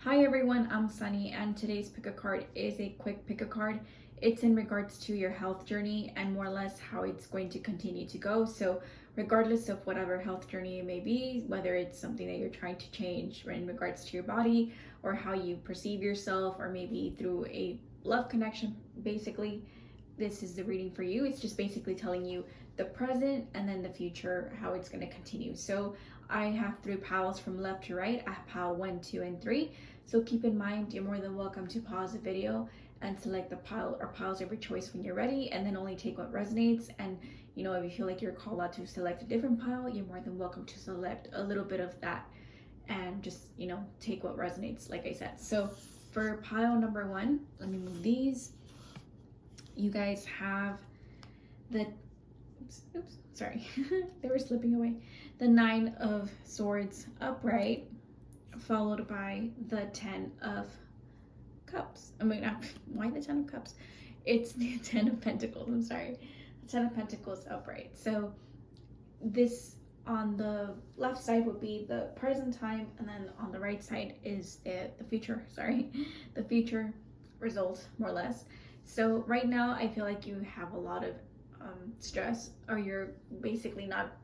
Hi everyone, I'm Sunny, and today's pick a card is a quick pick a card. It's in regards to your health journey and more or less how it's going to continue to go. So regardless of whatever health journey it may be, whether it's something that you're trying to change in regards to your body or how you perceive yourself, or maybe through a love connection, basically, this is the reading for you. It's just basically telling you the present and then the future, how it's going to continue. So I have three piles from left to right. I have pile 1, 2, and 3. So keep in mind, you're more than welcome to pause the video and select the pile or piles of your choice when you're ready, and then only take what resonates. And if you feel like you're called out to select a different pile, you're more than welcome to select a little bit of that and just take what resonates, like I said. So for pile number 1, let me move these. You guys have the oops, sorry, they were slipping away. The 9 of Swords upright, followed by the 10 of Cups. Why the 10 of Cups? It's the 10 of Pentacles. I'm sorry. The 10 of Pentacles upright. So this on the left side would be the present time, and then on the right side is the future. Sorry, the future result, more or less. So right now, I feel like you have a lot of stress, or you're basically not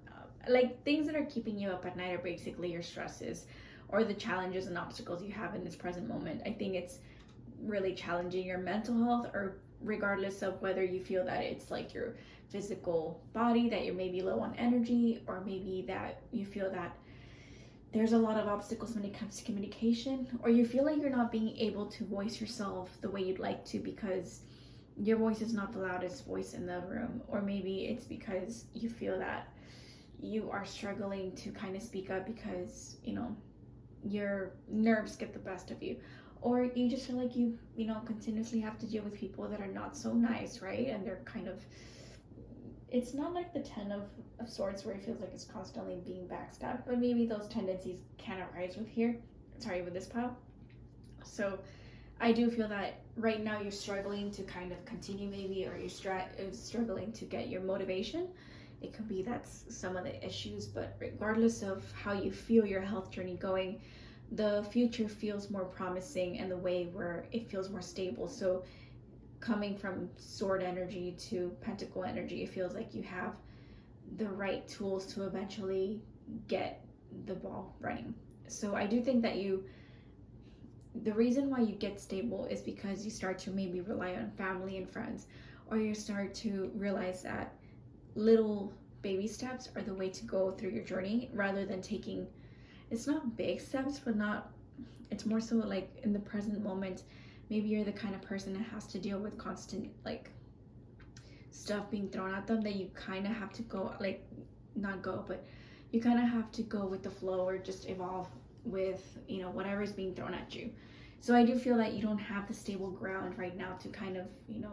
like things that are keeping you up at night are basically your stresses or the challenges and obstacles you have in this present moment. I think it's really challenging your mental health, or regardless of whether you feel that it's like your physical body, that you're maybe low on energy, or maybe that you feel that there's a lot of obstacles when it comes to communication, or you feel like you're not being able to voice yourself the way you'd like to because your voice is not the loudest voice in the room, or maybe it's because you feel that you are struggling to kind of speak up because your nerves get the best of you, or you just feel like you continuously have to deal with people that are not so nice, right? And they're kind of, it's not like the 10 of Swords where it feels like it's constantly being backstabbed, but maybe those tendencies can arise with this pile. So I do feel that right now you're struggling to kind of continue, maybe, or you're struggling to get your motivation. It could be that's some of the issues, but regardless of how you feel your health journey going, the future feels more promising in the way where it feels more stable. So coming from Sword energy to Pentacle energy, it feels like you have the right tools to eventually get the ball running. So I do think that the reason why you get stable is because you start to maybe rely on family and friends, or you start to realize that little baby steps are the way to go through your journey, rather than taking, it's not big steps, but it's more so like in the present moment. Maybe you're the kind of person that has to deal with constant stuff being thrown at them, that you kind of have to go, but you kind of have to go with the flow, or just evolve with whatever is being thrown at you. So I do feel that you don't have the stable ground right now to kind of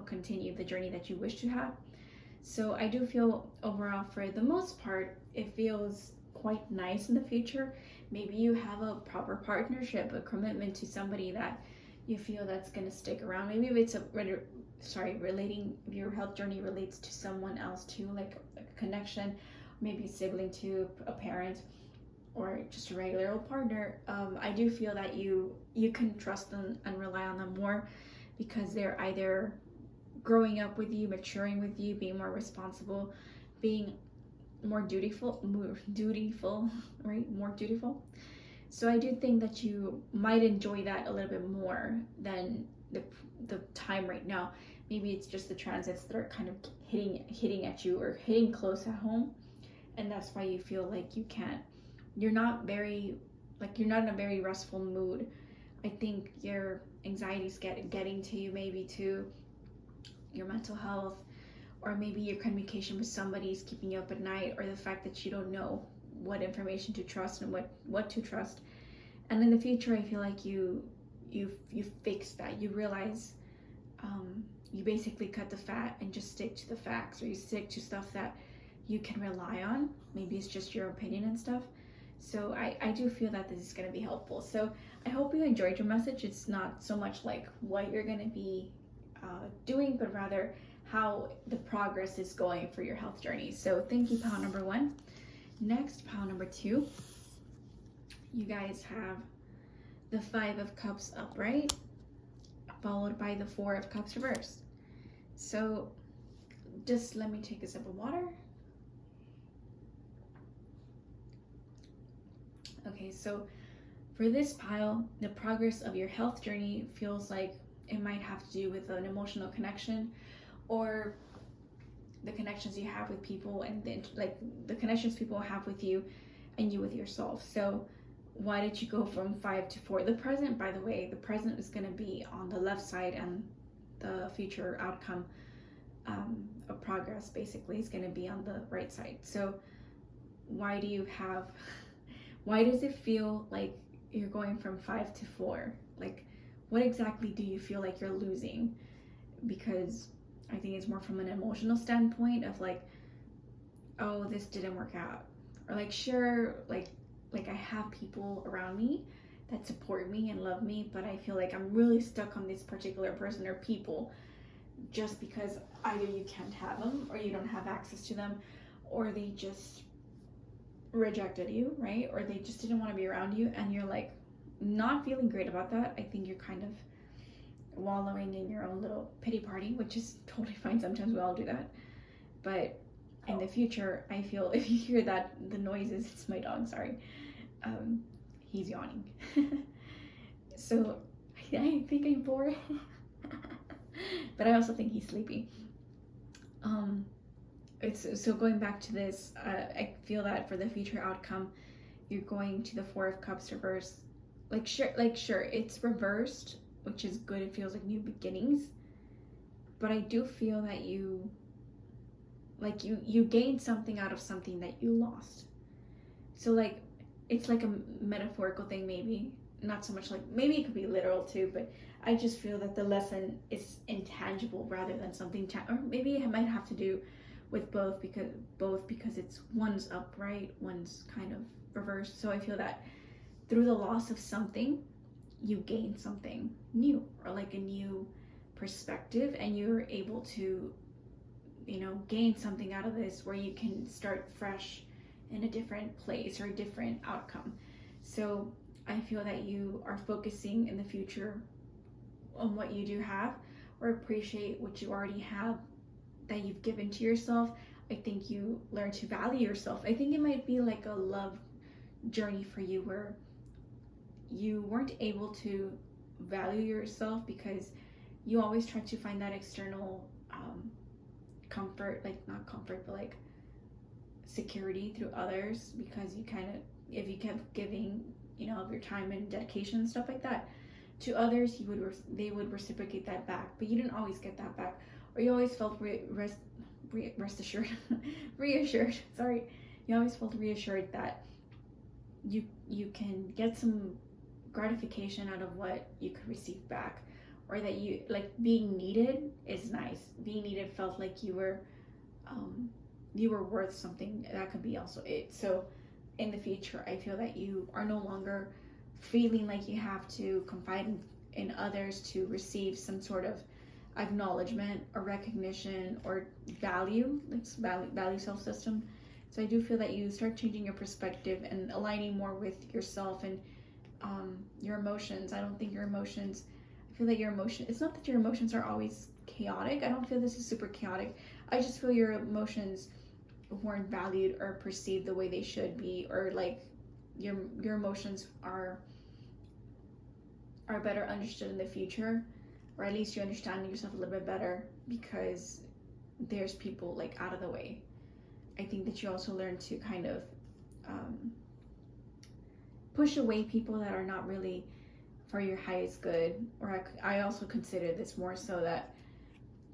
continue the journey that you wish to have. So I do feel overall, for the most part, it feels quite nice in the future. Maybe you have a proper partnership, a commitment to somebody that you feel that's going to stick around. Maybe if it's if your health journey relates to someone else too, like a connection, maybe a sibling to a parent, or just a regular old partner. I do feel that you can trust them and rely on them more, because they're either growing up with you, maturing with you, being more responsible, being more dutiful, right? More dutiful. So I do think that you might enjoy that a little bit more than the time right now. Maybe it's just the transits that are kind of hitting at you, or hitting close at home, and that's why you feel like you're not in a very restful mood. I think your anxiety's getting to you, maybe to your mental health, or maybe your communication with somebody is keeping you up at night, or the fact that you don't know what information to trust and what to trust. And in the future, I feel like you fix that. You realize you basically cut the fat and just stick to the facts, or you stick to stuff that you can rely on. Maybe it's just your opinion and stuff. So I do feel that this is going to be helpful. So I hope you enjoyed your message. It's not so much like what you're going to be doing, but rather how the progress is going for your health journey. So thank you, pile number 1. Next, pile number 2. You guys have the Five of Cups upright, followed by the Four of Cups reversed. So just let me take a sip of water. Okay, so for this pile, the progress of your health journey feels like it might have to do with an emotional connection, or the connections you have with people, and the connections people have with you and you with yourself. So why did you go from 5 to 4? The present, by the way, the present is going to be on the left side, and the future outcome of progress basically is going to be on the right side. So why does it feel like you're going from 5 to 4? Like, what exactly do you feel like you're losing? Because I think it's more from an emotional standpoint of like, oh, this didn't work out, or like, sure, like I have people around me that support me and love me, but I feel like I'm really stuck on this particular person or people, just because either you can't have them, or you don't have access to them, or they just rejected you, right? Or they just didn't want to be around you, and you're like not feeling great about that. I think you're kind of wallowing in your own little pity party, which is totally fine. Sometimes we all do that. But in the future, I feel, if you hear that, the noises, it's my dog, sorry. He's yawning. So I think I'm bored. But I also think he's sleepy. So going back to this, I feel that for the future outcome, you're going to the Four of Cups reverse. Sure, it's reversed, which is good. It feels like new beginnings. But I do feel that you gained something out of something that you lost. So like, it's like a metaphorical thing, maybe. Not so much like, maybe it could be literal too, but I just feel that the lesson is intangible rather than something, or maybe it might have to do with both because it's one's upright, one's kind of reversed. So I feel that through the loss of something, you gain something new, or like a new perspective, and you're able to, gain something out of this where you can start fresh in a different place or a different outcome. So I feel that you are focusing in the future on what you do have, or appreciate what you already have that you've given to yourself. I think you learn to value yourself. I think it might be like a love journey for you, where you weren't able to value yourself because you always try to find that external comfort, like not comfort, but like security through others, because you kind of, if you kept giving, of your time and dedication and stuff like that to others, they would reciprocate that back, but you didn't always get that back, or you always felt reassured. Sorry, you always felt reassured that you can get some gratification out of what you could receive back, or that you like being needed is nice. Being needed felt like you were worth something. That could be also it. So in the future, I feel that you are no longer feeling like you have to confide in others to receive some sort of acknowledgement or recognition or value. It's value self-system. So I do feel that you start changing your perspective and aligning more with yourself and your emotions. I don't think your emotions, I feel like it's not that your emotions are always chaotic. I don't feel this is super chaotic. I just feel your emotions weren't valued or perceived the way they should be, or like your emotions are better understood in the future, or at least you understand yourself a little bit better because there's people like out of the way. I think that you also learn to kind of push away people that are not really for your highest good, or I also consider this more so that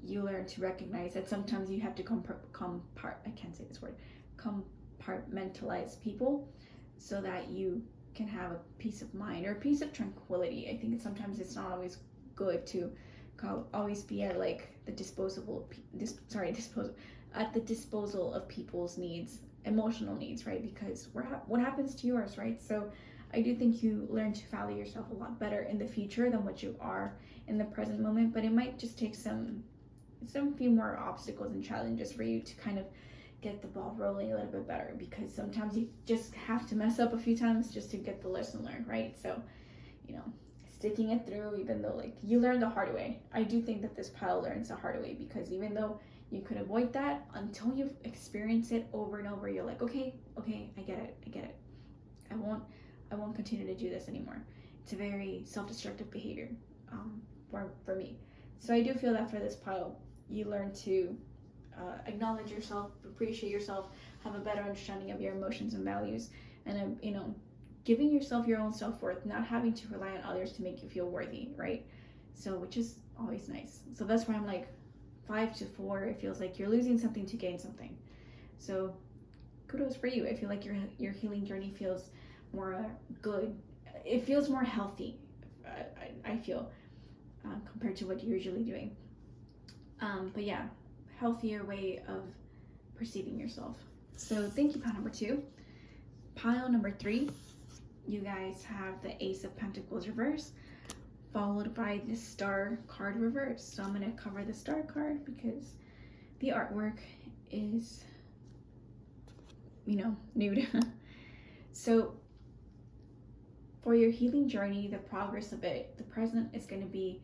you learn to recognize that sometimes you have to compartmentalize people so that you can have a peace of mind or a peace of tranquility. I think sometimes it's not always good to always be at like the disposal of people's needs, emotional needs, right? Because what happens to yours, right? So I do think you learn to value yourself a lot better in the future than what you are in the present moment, but it might just take some few more obstacles and challenges for you to kind of get the ball rolling a little bit better, because sometimes you just have to mess up a few times just to get the lesson learned, right? So you know, sticking it through, even though like you learn the hard way. I do think that this pile learns the hard way, because even though you could avoid that, until you experience it over and over, you're like, okay, I get it. I won't continue to do this anymore. It's a very self-destructive behavior, for me. So I do feel that for this pile, you learn to acknowledge yourself, appreciate yourself, have a better understanding of your emotions and values, and giving yourself your own self-worth, not having to rely on others to make you feel worthy, right? So, which is always nice. So that's why I'm like 5 to 4. It feels like you're losing something to gain something. So kudos for you. I feel like your healing journey feels more good. It feels more healthy. I feel compared to what you're usually doing. But yeah, healthier way of perceiving yourself. So thank you, pile number 2. Pile number 3, you guys have the Ace of Pentacles reverse, followed by the Star card reverse. So I'm going to cover the Star card because the artwork is, nude. So for your healing journey, the progress of it, the present is going to be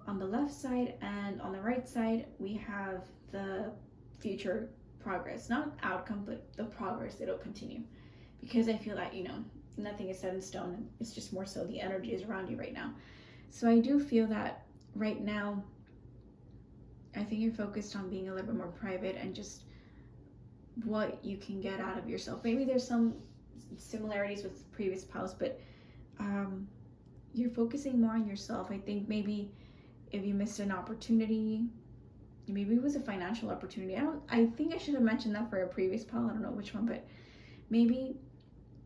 on the left side, and on the right side we have the future progress, not outcome, but the progress. It'll continue, because I feel that nothing is set in stone, and it's just more so the energy is around you right now. So I do feel that right now, I think you're focused on being a little bit more private and just what you can get out of yourself. Maybe there's some similarities with previous piles, but you're focusing more on yourself. I think maybe if you missed an opportunity, maybe it was a financial opportunity. I think I should have mentioned that for a previous pile. I don't know which one, but maybe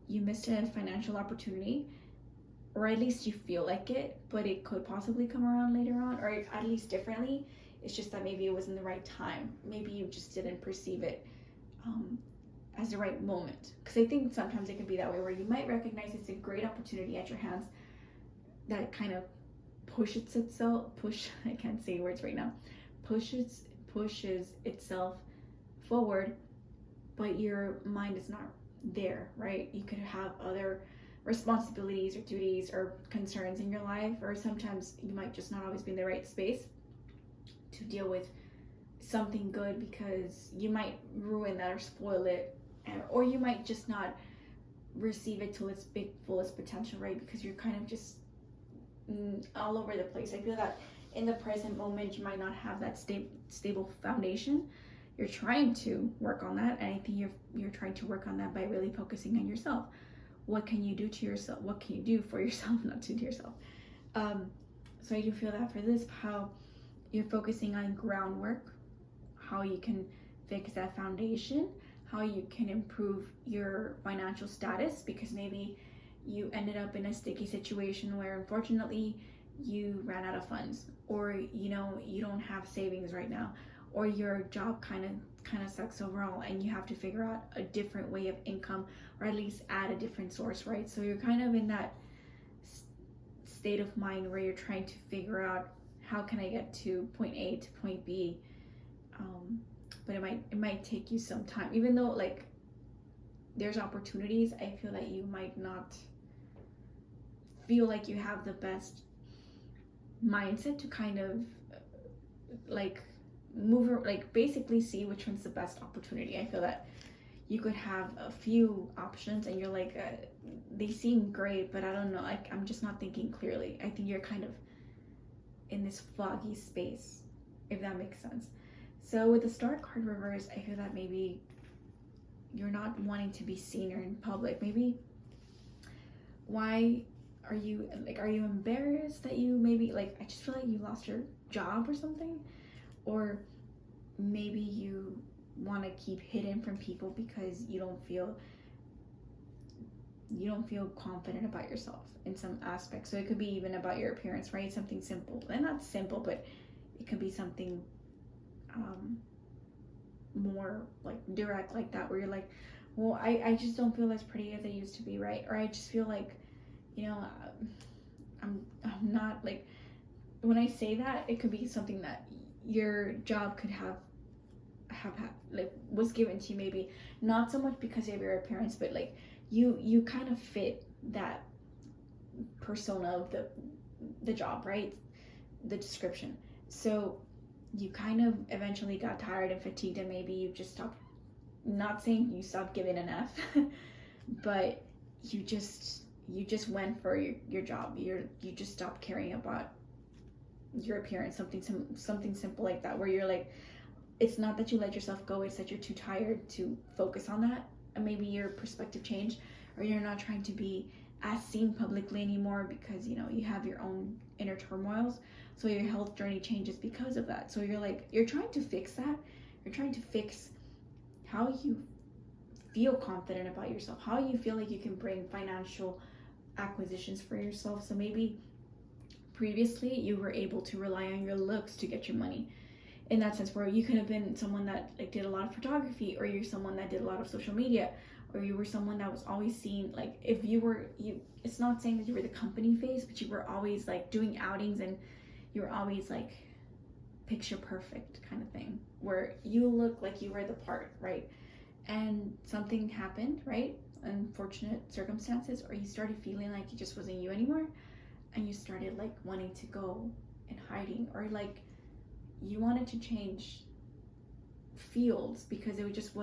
you missed a financial opportunity, or at least you feel like it, but it could possibly come around later on, or at least differently. It's just that maybe it wasn't the right time. Maybe you just didn't perceive it as the right moment. Because I think sometimes it can be that way, where you might recognize it's a great opportunity at your hands that kind of I can't say words right now, pushes itself forward, but your mind is not there, right? You could have other responsibilities or duties or concerns in your life, or sometimes you might just not always be in the right space to deal with something good, because you might ruin that or spoil it, or you might just not receive it to its fullest potential, right? Because you're kind of just all over the place. I feel that in the present moment you might not have that stable foundation. You're trying to work on that, and I think you're trying to work on that by really focusing on yourself. What can you do to yourself? What can you do for yourself, not to yourself? So I do feel that for this, how you're focusing on groundwork, how you can fix that foundation, how you can improve your financial status, because maybe you ended up in a sticky situation where unfortunately you ran out of funds, or you don't have savings right now, or your job kind of sucks overall, and you have to figure out a different way of income, or at least add a different source, right? So you're kind of in that state of mind where you're trying to figure out, how can I get to point A to point B, but it might take you some time. Even though like there's opportunities, I feel that you might not feel like you have the best mindset to kind of like move, like basically see which one's the best opportunity. I feel that you could have a few options and you're like, they seem great, but I don't know, like I'm just not thinking clearly. I think you're kind of in this foggy space, if that makes sense. So with the Star card reverse, I feel that maybe you're not wanting to be seen or in public. Maybe why are you embarrassed that you maybe, like, I just feel like you lost your job or something, or maybe you want to keep hidden from people because you don't feel confident about yourself in some aspect. So it could be even about your appearance, right? Something simple, and not simple, but it could be something more like direct like that, where you're like, well, I just don't feel as pretty as I used to be, right? Or I just feel like, I'm not, like, when I say that, it could be something that your job could have like was given to you, maybe not so much because of your appearance, but like you kind of fit persona of the job, right? The description. So you kind of eventually got tired and fatigued, and maybe you just stopped, not saying you stopped giving an F, but you just went for your job. You just stopped caring about your appearance, something simple like that, where you're like, it's not that you let yourself go, it's that you're too tired to focus on that, and maybe your perspective changed, or you're not trying to be as seen publicly anymore because you have your own inner turmoils. So your health journey changes because of that. So you're trying to fix that. You're trying to fix how you feel confident about yourself, how you feel like you can bring financial acquisitions for yourself. So maybe previously you were able to rely on your looks to get your money, in that sense, where you could have been someone that like did a lot of photography, or you're someone that did a lot of social media, or you were someone that was always seen, like if you it's not saying that you were the company face, but you were always like doing outings, and you were always like picture perfect kind of thing, where you look like you were the part, right? And something happened, right? Unfortunate circumstances, or you started feeling like it just wasn't you anymore, and you started like wanting to go and hiding, or like you wanted to change fields because it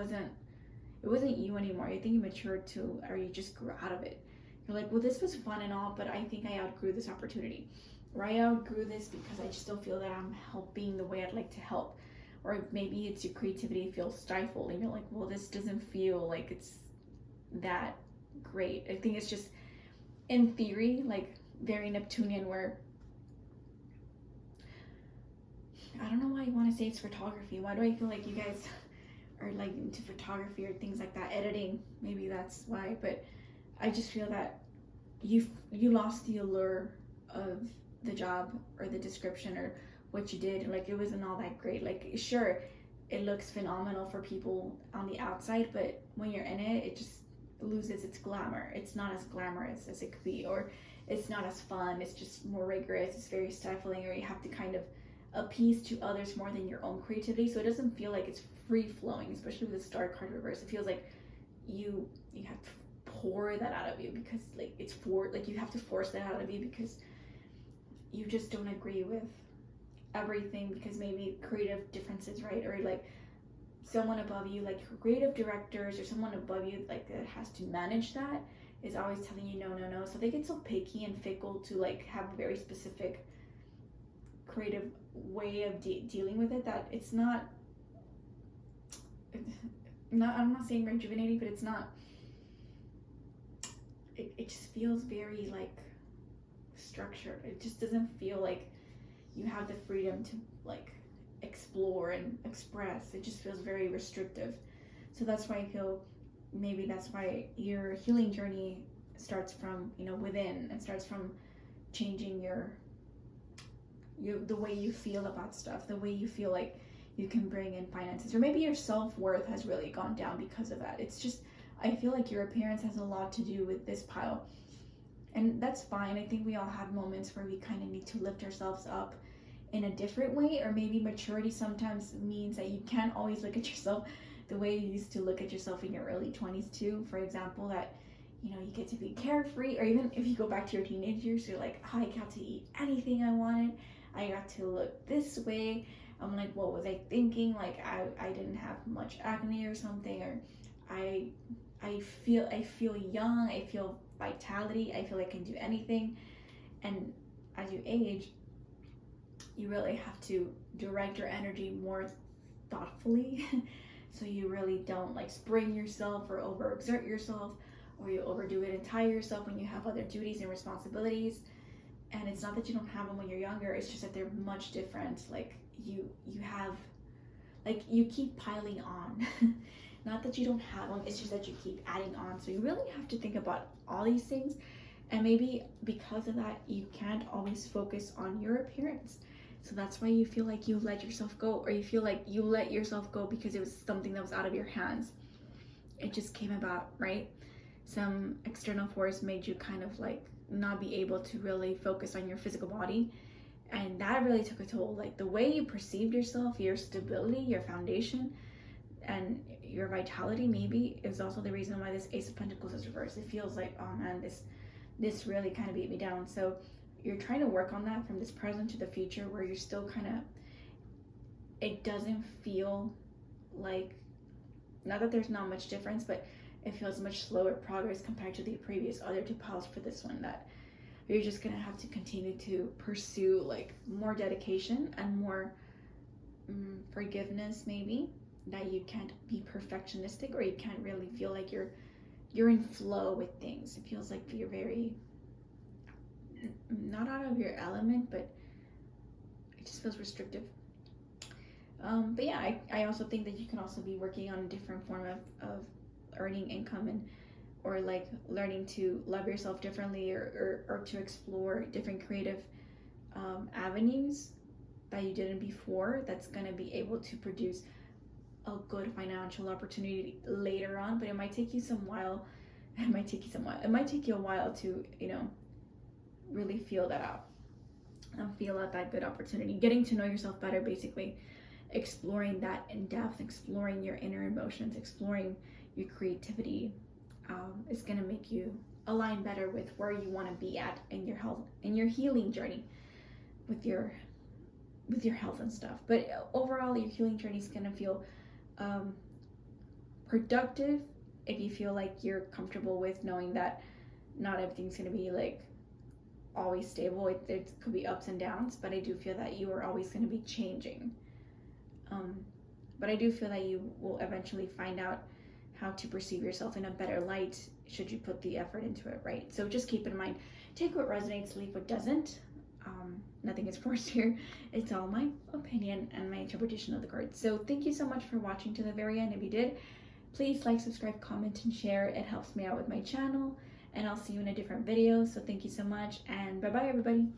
wasn't you anymore. I think you matured to, or you just grew out of it. You're like, well, this was fun and all, but I think I outgrew this opportunity, or I outgrew this because I just don't feel that I'm helping the way I'd like to help. Or maybe it's your creativity feels stifled, and you're like, well, this doesn't feel like it's that great. I think it's just, in theory, like very Neptunian, where I don't know why you want to say it's photography. Why do I feel like you guys are like into photography or things like that, editing? Maybe that's why. But I just feel that you lost the allure of the job or the description or what you did. Like it wasn't all that great. Like sure, it looks phenomenal for people on the outside, but when you're in it, it just loses its glamour. It's not as glamorous as it could be, or it's not as fun. It's just more rigorous. It's very stifling, or you have to kind of appease to others more than your own creativity. So it doesn't feel like it's free flowing, especially with the star card reverse. It feels like you have to pour that out of you, because like it's you have to force that out of you because you just don't agree with everything, because maybe creative differences, right? Or like someone above you, like creative directors or someone above you, like that has to manage that, is always telling you no. So they get so picky and fickle to like have a very specific creative way of dealing with it, that it's not I'm not saying rejuvenating, but it's not, it just feels very like structured. It just doesn't feel like you have the freedom to like explore and express. It just feels very restrictive. So that's why I feel maybe that's why your healing journey starts from within, and starts from changing the way you feel about stuff, the way you feel like you can bring in finances, or maybe your self-worth has really gone down because of that. It's just, I feel like your appearance has a lot to do with this pile, and that's fine. I think we all have moments where we kind of need to lift ourselves up in a different way, or maybe maturity sometimes means that you can't always look at yourself the way you used to look at yourself in your early 20s too. For example, that you get to be carefree, or even if you go back to your teenage years, you're like, oh, I got to eat anything I wanted, I got to look this way. I'm like, what was I thinking? Like I didn't have much acne or something, or I feel young, I feel vitality, I feel I can do anything. And as you age, you really have to direct your energy more thoughtfully so you really don't like spring yourself or overexert yourself, or you overdo it and tire yourself when you have other duties and responsibilities. And it's not that you don't have them when you're younger, it's just that they're much different. Like you have, like you keep piling on. Not that you don't have them, it's just that you keep adding on. So you really have to think about all these things, and maybe because of that you can't always focus on your appearance. So that's why you feel like you let yourself go, or you feel like you let yourself go because it was something that was out of your hands. It just came about, right? Some external force made you kind of like not be able to really focus on your physical body, and that really took a toll. Like the way you perceived yourself, your stability, your foundation, and your vitality maybe is also the reason why this Ace of Pentacles is reversed. It feels like, oh man, this this really kind of beat me down. So you're trying to work on that from this present to the future, where you're still kind of, it doesn't feel like, not that there's not much difference, but it feels much slower progress compared to the previous other two piles for this one, that you're just gonna have to continue to pursue like more dedication and more forgiveness, maybe, that you can't be perfectionistic, or you can't really feel like you're in flow with things. It feels like you're very not out of your element, but it just feels restrictive. But yeah, I also think that you can also be working on a different form of earning income, and or like learning to love yourself differently, or to explore different creative avenues that you didn't before, that's going to be able to produce a good financial opportunity later on. But it might take you it might take you a while to, you know, really feel that out and feel out that good opportunity, getting to know yourself better, basically exploring that in depth, exploring your inner emotions, exploring your creativity, is going to make you align better with where you want to be at in your health, in your healing journey, with your health and stuff. But overall, your healing journey is going to feel productive if you feel like you're comfortable with knowing that not everything's going to be like always stable. It could be ups and downs, but I do feel that you are always going to be changing. But I do feel that you will eventually find out how to perceive yourself in a better light should you put the effort into it, right? So just keep in mind, take what resonates, leave what doesn't. Nothing is forced here. It's all my opinion and my interpretation of the cards. So thank you so much for watching to the very end. If you did, please like, subscribe, comment, and share. It helps me out with my channel, and I'll see you in a different video. So thank you so much, and bye-bye, everybody.